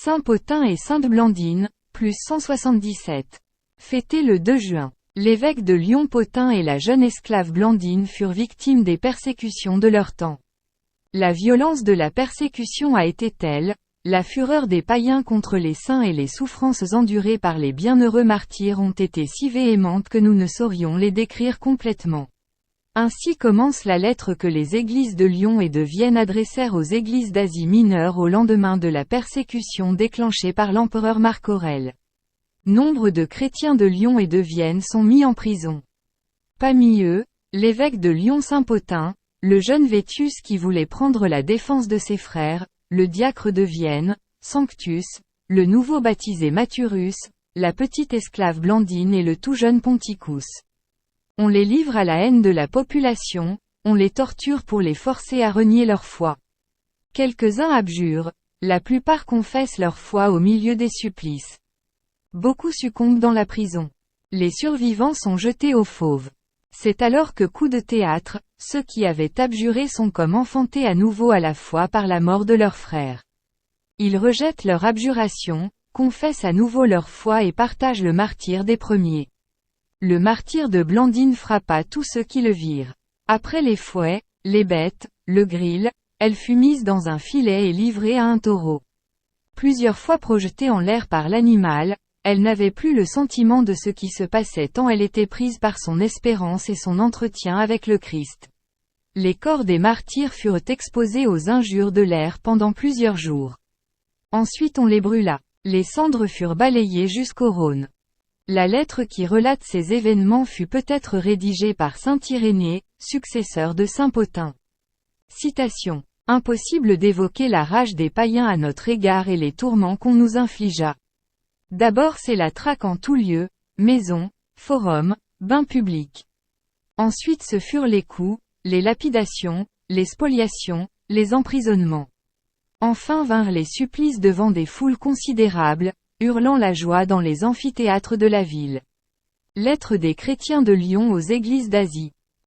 Saint Pothin et Sainte Blandine, plus 177. Fêté le 2 juin. L'évêque de Lyon Pothin et la jeune esclave Blandine furent victimes des persécutions de leur temps. La violence de la persécution a été telle, la fureur des païens contre les saints et les souffrances endurées par les bienheureux martyrs ont été si véhémentes que nous ne saurions les décrire complètement. Ainsi commence la lettre que les églises de Lyon et de Vienne adressèrent aux églises d'Asie mineure au lendemain de la persécution déclenchée par l'empereur Marc Aurèle. Nombre de chrétiens de Lyon et de Vienne sont mis en prison. Parmi eux, l'évêque de Lyon Saint Pothin, le jeune Vétius qui voulait prendre la défense de ses frères, le diacre de Vienne, Sanctus, le nouveau baptisé Mathurus, la petite esclave Blandine et le tout jeune Ponticus. On les livre à la haine de la population, on les torture pour les forcer à renier leur foi. Quelques-uns abjurent, la plupart confessent leur foi au milieu des supplices. Beaucoup succombent dans la prison. Les survivants sont jetés aux fauves. C'est alors que coup de théâtre, ceux qui avaient abjuré sont comme enfantés à nouveau à la foi par la mort de leurs frères. Ils rejettent leur abjuration, confessent à nouveau leur foi et partagent le martyre des premiers. Le martyre de Blandine frappa tous ceux qui le virent. Après les fouets, les bêtes, le grill, elle fut mise dans un filet et livrée à un taureau. Plusieurs fois projetée en l'air par l'animal, elle n'avait plus le sentiment de ce qui se passait tant elle était prise par son espérance et son entretien avec le Christ. Les corps des martyrs furent exposés aux injures de l'air pendant plusieurs jours. Ensuite on les brûla. Les cendres furent balayées jusqu'au Rhône. La lettre qui relate ces événements fut peut-être rédigée par saint Irénée, successeur de saint Pothin. Citation. Impossible d'évoquer la rage des païens à notre égard et les tourments qu'on nous infligea. D'abord c'est la traque en tout lieu, maison, forum, bain public. Ensuite ce furent les coups, les lapidations, les spoliations, les emprisonnements. Enfin vinrent les supplices devant des foules considérables, hurlant la joie dans les amphithéâtres de la ville. Lettre des chrétiens de Lyon aux églises d'Asie.